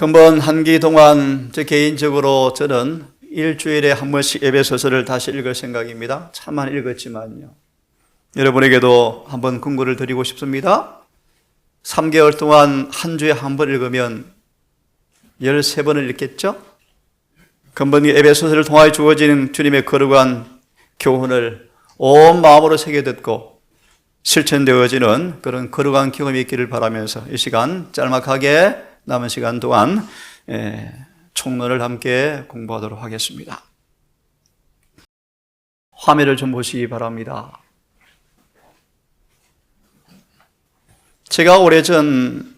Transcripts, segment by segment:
근본 한 기 동안 개인적으로 저는 일주일에 한 번씩 에베소서를 다시 읽을 생각입니다. 차만 읽었지만요. 여러분에게도 한번 권고를 드리고 싶습니다. 3개월 동안 한 주에 한 번 읽으면 13번을 읽겠죠? 근본 에베소서를 통하여 주어지는 주님의 거룩한 교훈을 온 마음으로 새겨 듣고 실천되어지는 그런 거룩한 경험이 있기를 바라면서 이 시간 짤막하게 남은 시간 동안 총론을 함께 공부하도록 하겠습니다. 화면을 좀 보시기 바랍니다. 제가 오래전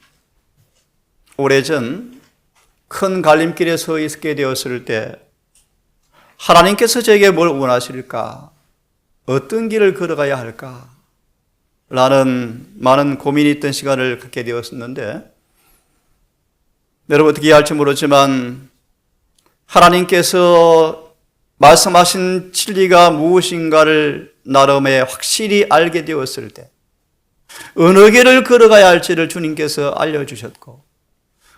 큰 갈림길에 서 있게 되었을 때 하나님께서 제게 뭘 원하실까? 어떤 길을 걸어가야 할까? 라는 많은 고민이 있던 시간을 갖게 되었었는데 여러분 어떻게 이해할지 모르지만 하나님께서 말씀하신 진리가 무엇인가를 나름의 확실히 알게 되었을 때 어느 길을 걸어가야 할지를 주님께서 알려주셨고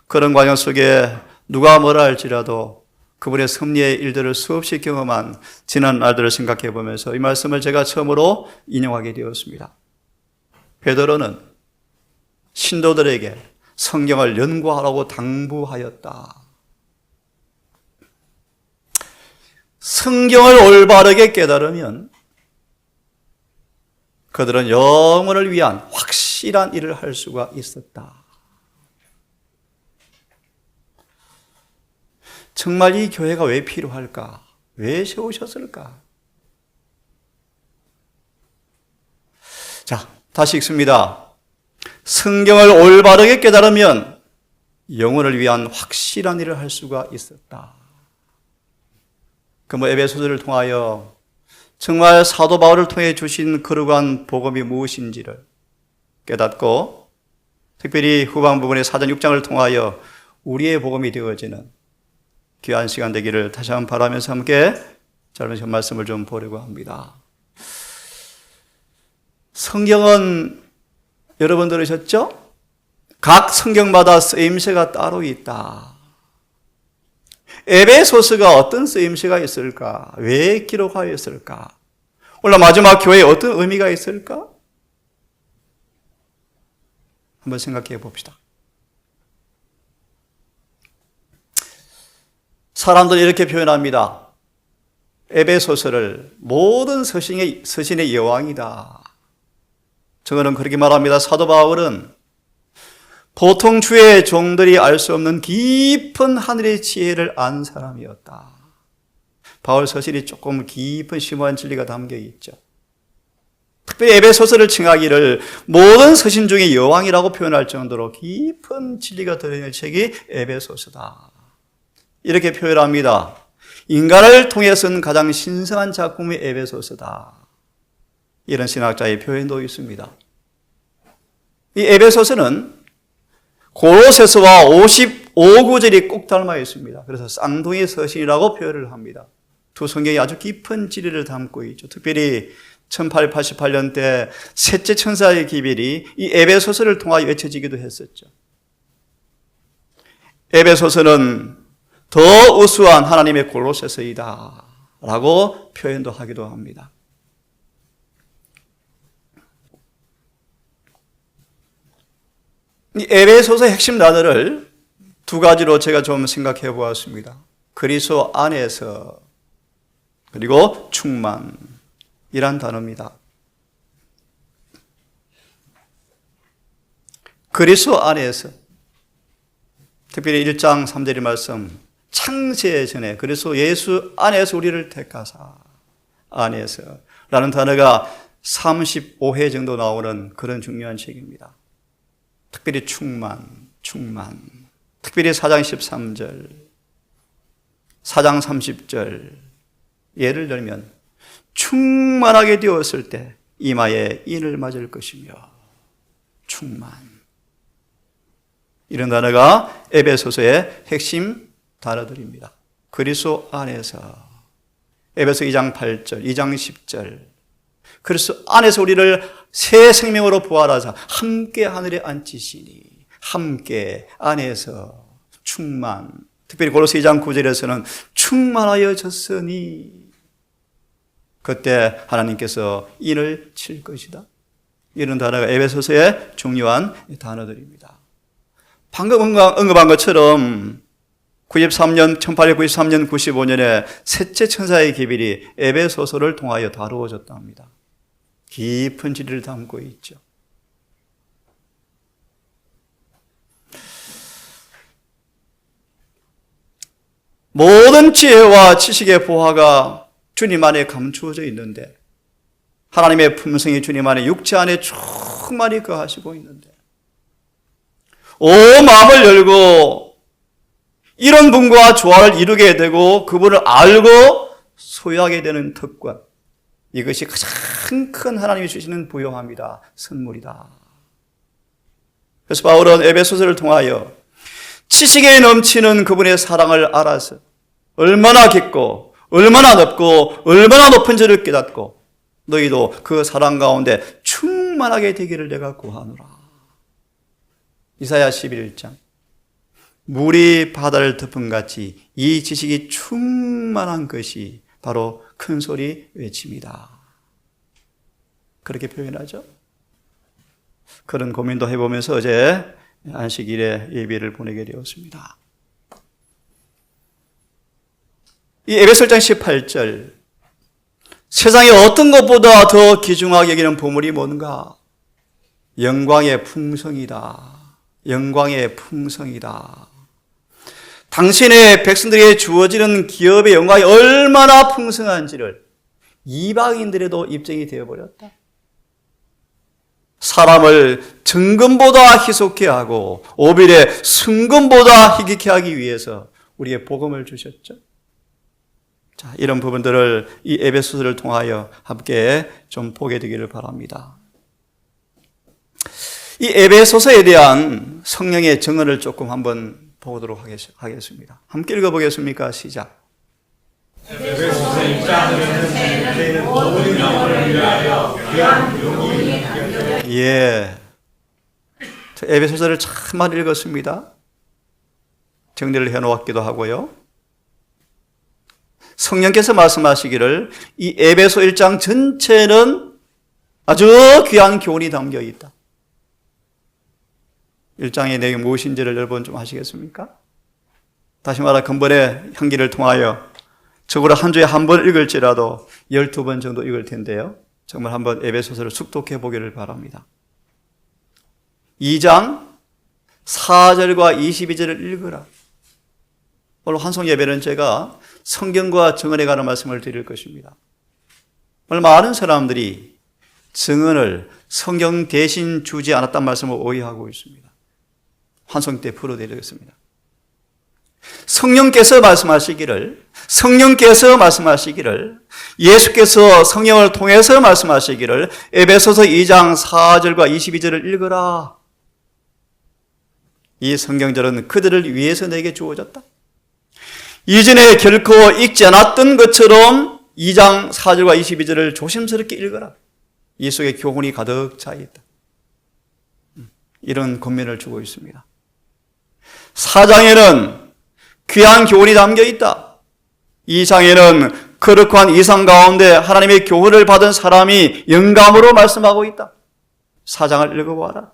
그런 과정 속에 누가 뭐라 할지라도 그분의 섭리의 일들을 수없이 경험한 지난 날들을 생각해 보면서 이 말씀을 제가 처음으로 인용하게 되었습니다. 베드로는 신도들에게 성경을 연구하라고 당부하였다. 성경을 올바르게 깨달으면 그들은 영혼을 위한 확실한 일을 할 수가 있었다. 정말 이 교회가 왜 필요할까? 왜 세우셨을까? 자, 다시 읽습니다. 성경을 올바르게 깨달으면 영혼을 위한 확실한 일을 할 수가 있었다. 에베소서를 통하여 정말 사도 바울을 통해 주신 거룩한 복음이 무엇인지를 깨닫고 특별히 후반 부분의 사전 6장을 통하여 우리의 복음이 되어지는 귀한 시간 되기를 다시 한번 바라면서 함께 짧은 말씀을 좀 보려고 합니다. 성경은 여러분 들으셨죠? 각 성경마다 쓰임새가 따로 있다. 에베소서가 어떤 쓰임새가 있을까? 왜 기록하였을까? 오늘 마지막 교회에 어떤 의미가 있을까? 한번 생각해 봅시다. 사람들이 이렇게 표현합니다. 에베소서를 모든 서신의 여왕이다. 저거는 그렇게 말합니다. 사도 바울은 보통 주의 종들이 알 수 없는 깊은 하늘의 지혜를 안 사람이었다. 바울 서신이 조금 깊은 심오한 진리가 담겨 있죠. 특별히 에베소서를 칭하기를 모든 서신 중에 여왕이라고 표현할 정도로 깊은 진리가 들어있는 책이 에베소서다. 이렇게 표현합니다. 인간을 통해 쓴 가장 신성한 작품이 에베소서다. 이런 신학자의 표현도 있습니다. 이 에베소서는 고로새서와 55구절이 꼭 닮아 있습니다. 그래서 쌍둥이 서신이라고 표현을 합니다. 두 성경이 아주 깊은 진리를 담고 있죠. 특별히 1888년 셋째 천사의 기별이 이 에베소서를 통하여 외쳐지기도 했었죠. 에베소서는 더 우수한 하나님의 골로새서이다 라고 표현도 하기도 합니다. 이 에베소서의 핵심 단어를 두 가지로 제가 좀 생각해 보았습니다. 그리스도 안에서 그리고 충만이란 단어입니다. 그리스도 안에서 특별히 1장 3절의 말씀 창세 전에 그리스도 예수 안에서 우리를 택하사 안에서 라는 단어가 35회 정도 나오는 그런 중요한 책입니다. 특별히 충만. 특별히 4장 13절, 4장 30절. 예를 들면 충만하게 되었을 때 이마에 인을 맞을 것이며 충만. 이런 단어가 에베소서의 핵심 단어들입니다. 그리스도 안에서 에베소 2장 8절, 2장 10절 그리스도 안에서 우리를 새 생명으로 부활하사 함께 하늘에 앉히시니 함께 안에서 충만. 특별히 골로새 2장 9절에서는 충만하여졌으니 그때 하나님께서 인을 칠 것이다. 이런 단어가 에베소서의 중요한 단어들입니다. 방금 언급한 것처럼 1893년, 95년에 셋째 천사의 기별이 에베소서를 통하여 다루어졌답니다. 깊은 진리를 담고 있죠. 모든 지혜와 지식의 보화가 주님 안에 감추어져 있는데, 하나님의 품성이 주님 안에 육체 안에 충만히 거하시고 있는데, 온 마음을 열고 이런 분과 조화를 이루게 되고 그분을 알고 소유하게 되는 특권, 이것이 가장 큰 하나님이 주시는 부요함이다, 선물이다. 그래서 바울은 에베소서를 통하여 지식에 넘치는 그분의 사랑을 알아서 얼마나 깊고 얼마나 넓고 얼마나 높은지를 깨닫고 너희도 그 사랑 가운데 충만하게 되기를 내가 구하노라. 이사야 11장, 물이 바다를 덮음같이 이 지식이 충만한 것이 바로 큰 소리 외칩니다. 그렇게 표현하죠. 그런 고민도 해보면서 어제 안식일에 예배를 보내게 되었습니다. 이 에베소 1장 18절, 세상에 어떤 것보다 더 귀중하게 여기는 보물이 뭔가? 영광의 풍성이다. 영광의 풍성이다. 당신의 백성들에게 주어지는 기업의 영광이 얼마나 풍성한지를 이방인들에도 입증이 되어버렸다. 사람을 정금보다 희속케 하고 오빌의 순금보다 희귀케 하기 위해서 우리의 복음을 주셨죠. 자, 이런 부분들을 이 에베소서를 통하여 함께 좀 보게 되기를 바랍니다. 이 에베소서에 대한 성령의 증언을 조금 한번 보도록 하겠습니다. 함께 읽어보겠습니까? 시작. 에베소서 1장은 모든 영혼을 위하여 귀한 용이 담겨져. 예, 에베소서를 참 많이 읽었습니다. 정리를 해놓았기도 하고요. 성령께서 말씀하시기를 이 에베소 1장 전체는 아주 귀한 교훈이 담겨 있다. 1장의 내용이 무엇인지를 여러분 좀 아시겠습니까? 다시 말해 근본의 향기를 통하여 적어도 한 주에 한 번 읽을지라도 12번 정도 읽을 텐데요. 정말 한번 에베소서를 숙독해 보기를 바랍니다. 2장 4절과 22절을 읽으라. 오늘 환송 예배는 제가 성경과 증언에 관한 말씀을 드릴 것입니다. 오늘 많은 사람들이 증언을 성경 대신 주지 않았단 말씀을 오해하고 있습니다. 환송 때 풀어드리겠습니다. 성령께서 말씀하시기를 예수께서 성령을 통해서 말씀하시기를 에베소서 2장 4절과 22절을 읽어라. 이 성경절은 그들을 위해서 내게 주어졌다. 이전에 결코 읽지 않았던 것처럼 2장 4절과 22절을 조심스럽게 읽어라. 이 속에 교훈이 가득 차 있다. 이런 권면을 주고 있습니다. 4장에는 귀한 교훈이 담겨 있다. 2장에는 거룩한 이상 가운데 하나님의 교훈을 받은 사람이 영감으로 말씀하고 있다. 4장을 읽어보아라.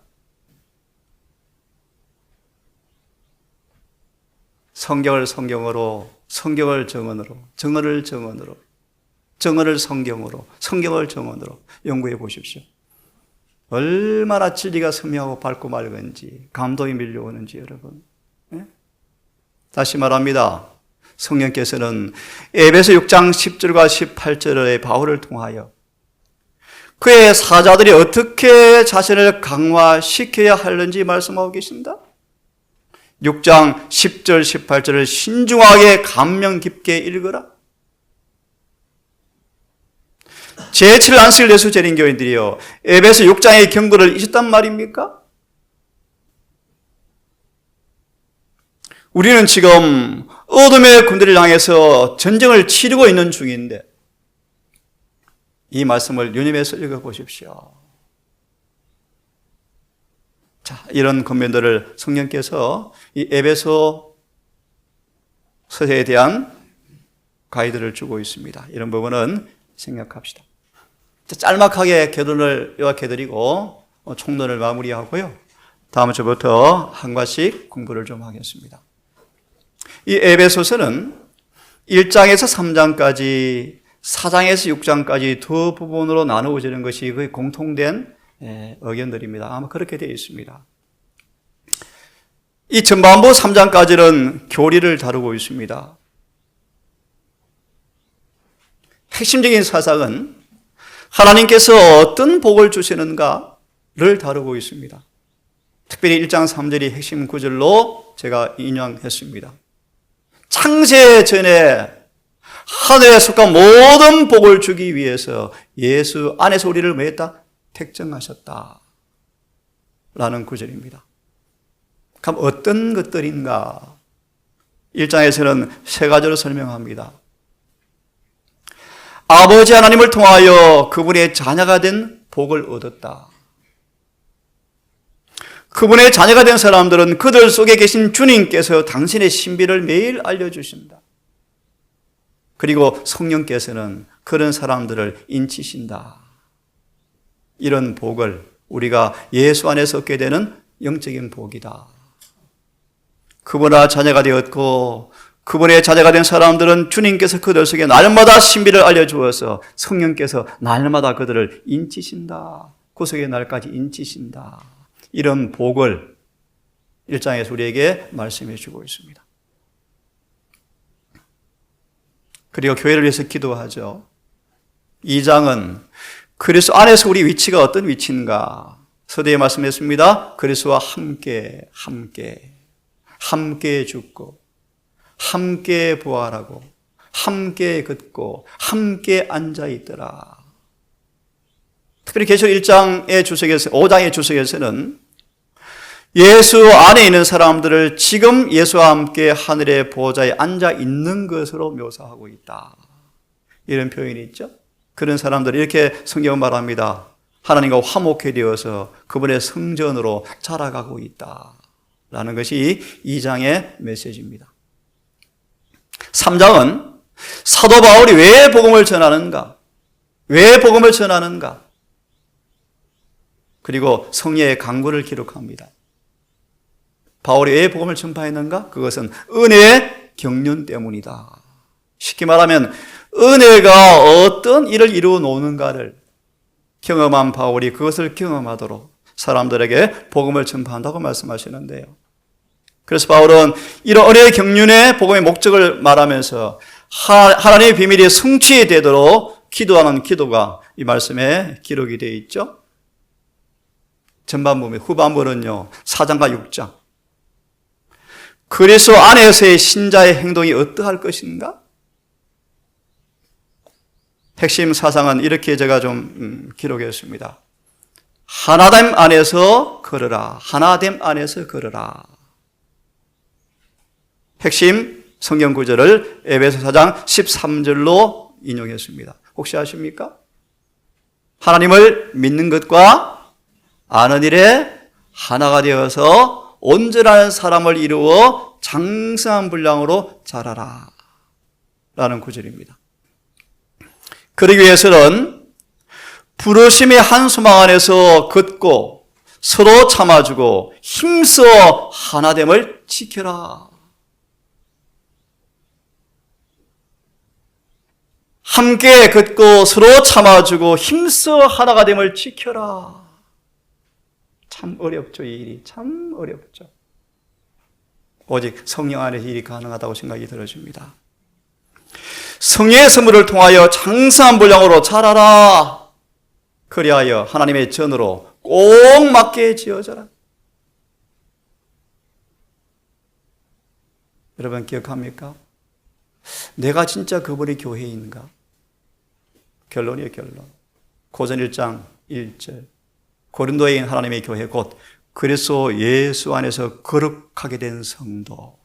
성경을 성경으로, 성경을 정언으로, 정언을 정언으로, 정언을 성경으로, 성경을 정언으로 연구해 보십시오. 얼마나 진리가 선명하고 밝고 맑은지, 감동이 밀려오는지 여러분. 네? 다시 말합니다. 성령께서는 에베소 6장 10절과 18절의 바울을 통하여 그의 사자들이 어떻게 자신을 강화시켜야 하는지 말씀하고 계십니다. 6장 10절 18절을 신중하게 감명 깊게 읽어라. 제7 안식일 예수 재림교인들이요, 에베소 6장의 경고를 잊었단 말입니까? 우리는 지금 어둠의 군대를 향해서 전쟁을 치르고 있는 중인데 이 말씀을 유념해서 읽어보십시오. 자, 이런 권면들을 성령께서 이 에베소 서세에 대한 가이드를 주고 있습니다. 이런 부분은 생각합시다. 짤막하게 결론을 요약해드리고 총론을 마무리하고요. 다음 주부터 한 과씩 공부를 좀 하겠습니다. 이 에베소서는 1장에서 3장까지 4장에서 6장까지 두 부분으로 나누어지는 것이 거의 공통된 의견들입니다. 아마 그렇게 되어 있습니다. 이 전반부 3장까지는 교리를 다루고 있습니다. 핵심적인 사상은 하나님께서 어떤 복을 주시는가를 다루고 있습니다. 특별히 1장 3절이 핵심 구절로 제가 인용했습니다. 창세 전에 하늘에 속한 모든 복을 주기 위해서 예수 안에서 우리를 뭐 했다? 택정하셨다 라는 구절입니다. 그럼 어떤 것들인가? 1장에서는 세 가지로 설명합니다. 아버지 하나님을 통하여 그분의 자녀가 된 복을 얻었다. 그분의 자녀가 된 사람들은 그들 속에 계신 주님께서 당신의 신비를 매일 알려주신다. 그리고 성령께서는 그런 사람들을 인치신다. 이런 복을 우리가 예수 안에서 얻게 되는 영적인 복이다. 그분의 자녀가 되었고 그분의 자녀가 된 사람들은 주님께서 그들 속에 날마다 신비를 알려주어서 성령께서 날마다 그들을 인치신다. 구속의 날까지 인치신다. 이런 복을 1장에서 우리에게 말씀해 주고 있습니다. 그리고 교회를 위해서 기도하죠. 2장은 그리스도 안에서 우리 위치가 어떤 위치인가? 서두에 말씀했습니다. 그리스도와 함께 죽고 함께 부활하고 함께 걷고 함께 앉아 있더라. 특별히 계시록 1장의 주석에서 5장의 주석에서는 예수 안에 있는 사람들을 지금 예수와 함께 하늘의 보좌에 앉아 있는 것으로 묘사하고 있다. 이런 표현이 있죠. 그런 사람들이 이렇게 성경은 말합니다. 하나님과 화목해 되어서 그분의 성전으로 자라가고 있다. 라는 것이 2장의 메시지입니다. 3장은 사도 바울이 왜 복음을 전하는가? 왜 복음을 전하는가? 그리고 성례의 강구를 기록합니다. 바울이 왜 복음을 전파했는가? 그것은 은혜의 경륜 때문이다. 쉽게 말하면 은혜가 어떤 일을 이루어 놓는가를 경험한 바울이 그것을 경험하도록 사람들에게 복음을 전파한다고 말씀하시는데요. 그래서 바울은 이런 은혜의 경륜의 복음의 목적을 말하면서 하나님의 비밀이 성취되도록 기도하는 기도가 이 말씀에 기록이 되어 있죠. 전반부, 후반부는요 4장과 6장. 그리스도 안에서의 신자의 행동이 어떠할 것인가? 핵심 사상은 이렇게 제가 좀 기록했습니다. 하나됨 안에서 걸으라. 하나됨 안에서 걸으라. 핵심 성경 구절을 에베소 4장 13절로 인용했습니다. 혹시 아십니까? 하나님을 믿는 것과 아는 일에 하나가 되어서 온전한 사람을 이루어 장성한 분량으로 자라라 라는 구절입니다. 그러기 위해서는 부르심의 한 소망 안에서 걷고 서로 참아주고 힘써 하나됨을 지켜라. 함께 걷고 서로 참아주고 힘써 하나가 됨을 지켜라. 참 어렵죠. 이 일이 참 어렵죠. 오직 성령 안에서 일이 가능하다고 생각이 들어집니다. 성령의 선물을 통하여 장성한 분량으로 자라라. 그리하여 하나님의 전으로 꼭 맞게 지어져라. 여러분 기억합니까? 내가 진짜 그분의 교회인가? 결론이에요, 결론. 고전 1장 1절. 고린도에 있는 하나님의 교회 곧 그리스도 예수 안에서 거룩하게 된 성도.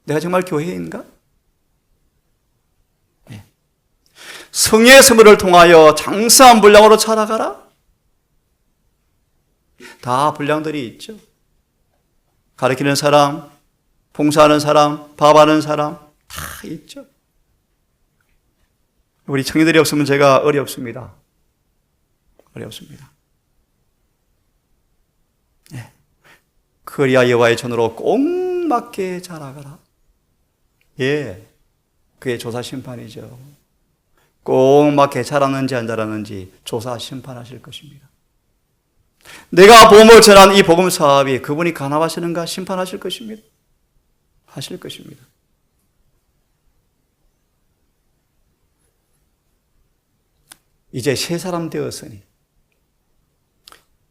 내가 정말 교회인가? 네. 성령의 선물을 통하여 장성한 분량으로 자라가라. 다 분량들이 있죠. 가르치는 사람, 봉사하는 사람, 밥하는 사람 다 있죠. 우리 청년들이 없으면 제가 어렵습니다. 어렵습니다. 네. 그리야 여호와의 전으로 꼭 맞게 자라가라. 예, 그게 조사 심판이죠. 꼭 맞게 자랐는지 안 자랐는지 조사 심판하실 것입니다. 내가 복음을 전한 이 복음 사업이 그분이 간합하시는가 심판하실 것입니다. 하실 것입니다. 이제 새 사람 되었으니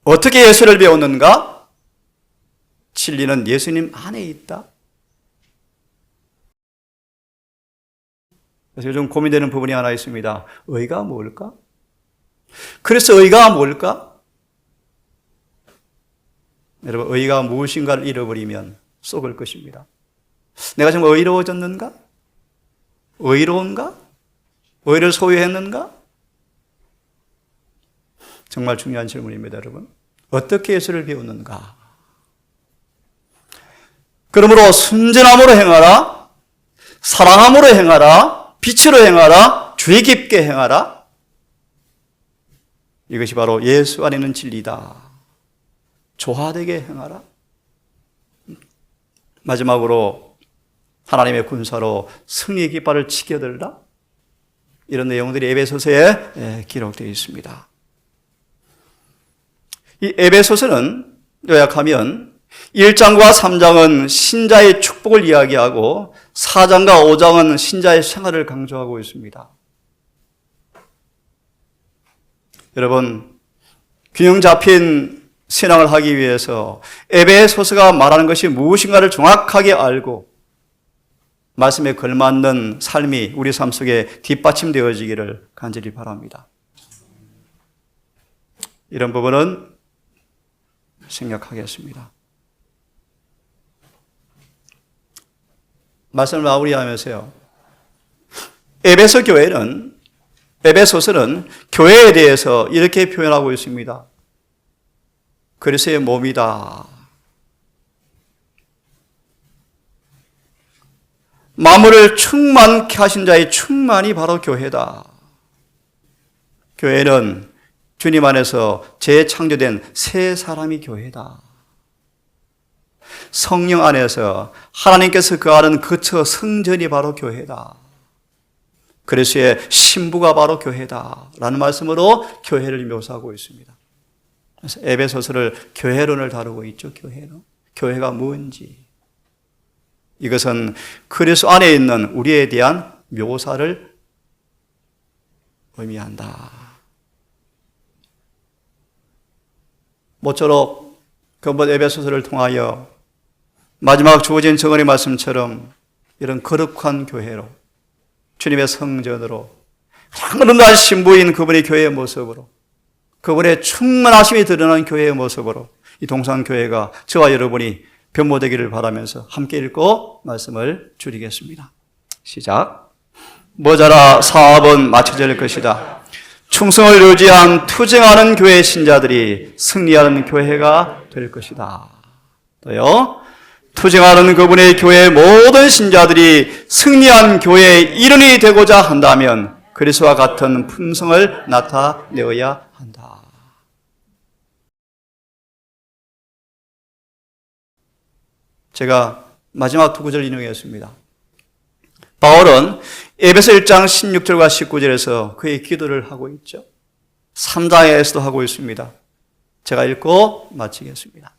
어떻게 예수를 배웠는가? 진리는 예수님 안에 있다. 그래서 요즘 고민되는 부분이 하나 있습니다. 의가 뭘까? 그래서 의가 뭘까? 여러분, 의가 무엇인가를 잃어버리면 썩을 것입니다. 내가 정말 의로워졌는가? 의로운가? 의를 소유했는가? 정말 중요한 질문입니다, 여러분. 어떻게 예수를 배웠는가? 그러므로 순전함으로 행하라, 사랑함으로 행하라, 빛으로 행하라, 주의 깊게 행하라. 이것이 바로 예수 안에 있는 진리다. 조화되게 행하라. 마지막으로 하나님의 군사로 승리의 깃발을 치켜들라. 이런 내용들이 에베소서에 기록되어 있습니다. 이 에베소서는 요약하면 1장과 3장은 신자의 축복을 이야기하고 4장과 5장은 신자의 생활을 강조하고 있습니다. 여러분, 균형 잡힌 신앙을 하기 위해서 에베소서가 말하는 것이 무엇인가를 정확하게 알고 말씀에 걸맞는 삶이 우리 삶 속에 뒷받침되어지기를 간절히 바랍니다. 이런 부분은 생각하겠습니다. 말씀을 마무리하면서요. 에베소서는 교회에 대해서 이렇게 표현하고 있습니다. 그리스도의 몸이다. 만물을 충만케 하신 자의 충만이 바로 교회다. 교회는 주님 안에서 재창조된 새 사람이 교회다. 성령 안에서 하나님께서 거하는 거처 성전이 바로 교회다. 그리스도의 신부가 바로 교회다. 라는 말씀으로 교회를 묘사하고 있습니다. 그래서 에베소서를 교회론을 다루고 있죠. 교회론. 교회가 뭔지. 이것은 그리스도 안에 있는 우리에 대한 묘사를 의미한다. 모쪼록 그번 에베소서를 통하여 마지막 주어진 정언의 말씀처럼 이런 거룩한 교회로 주님의 성전으로 아름다운 신부인 그분의 교회의 모습으로 그분의 충만하심이 드러나는 교회의 모습으로 이 동산교회가 저와 여러분이 변모되기를 바라면서 함께 읽고 말씀을 줄이겠습니다. 시작. 모자라 사업은 마쳐질 것이다. 충성을 유지한 투쟁하는 교회 신자들이 승리하는 교회가 될 것이다. 또요. 투쟁하는 그분의 교회의 모든 신자들이 승리한 교회의 일원이 되고자 한다면 그리스도와 같은 품성을 나타내어야 한다. 제가 마지막 두 구절 인용했습니다. 바울은 에베소 1장 16절과 19절에서 그의 기도를 하고 있죠. 3장에서도 하고 있습니다. 제가 읽고 마치겠습니다.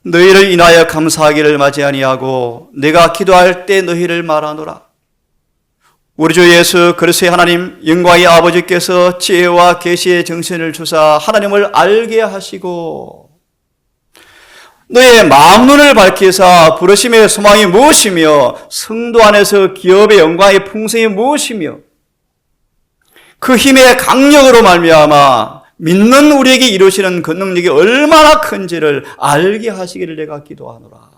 너희를 인하여 감사하기를 마지 아니하고 내가 기도할 때 너희를 말하노라. 우리 주 예수 그리스도의 하나님 영광의 아버지께서 지혜와 계시의 정신을 주사 하나님을 알게 하시고 너의 마음눈을 밝히사 부르심의 소망이 무엇이며 성도 안에서 기업의 영광의 풍성이 무엇이며 그 힘의 강력으로 말미암아 믿는 우리에게 이루시는 그 능력이 얼마나 큰지를 알게 하시기를 내가 기도하노라.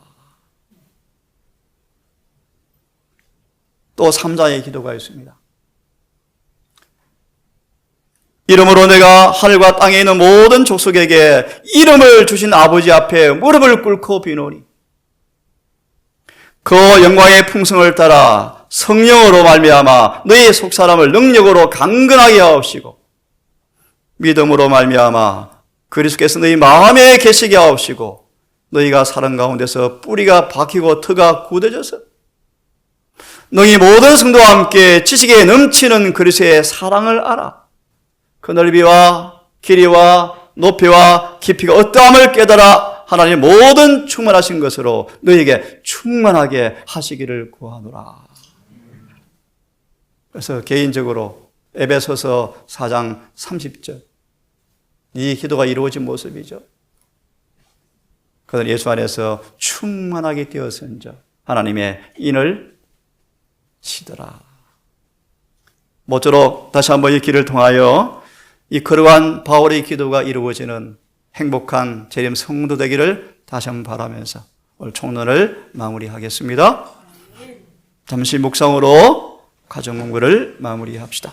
또 3자의 기도가 있습니다. 이름으로 내가 하늘과 땅에 있는 모든 족속에게 이름을 주신 아버지 앞에 무릎을 꿇고 비노니 그 영광의 풍성을 따라 성령으로 말미암아 너희 속사람을 능력으로 강건하게 하옵시고 믿음으로 말미암아 그리스도께서 너희 마음에 계시게 하옵시고 너희가 사랑 가운데서 뿌리가 박히고 터가 굳어져서 너희 모든 성도와 함께 지식에 넘치는 그리스도의 사랑을 알아 그 넓이와 길이와 높이와 깊이가 어떠함을 깨달아 하나님 모든 충만하신 것으로 너희에게 충만하게 하시기를 구하노라. 그래서 개인적으로 에베소서 4장 30절 이 기도가 이루어진 모습이죠. 그는 예수 안에서 충만하게 되었은저 하나님의 인을 치더라. 모쪼록 다시 한번 이 길을 통하여 이 거룩한 바울의 기도가 이루어지는 행복한 재림 성도 되기를 다시 한번 바라면서 오늘 총론을 마무리하겠습니다. 잠시 묵상으로 가정 공부를 마무리합시다.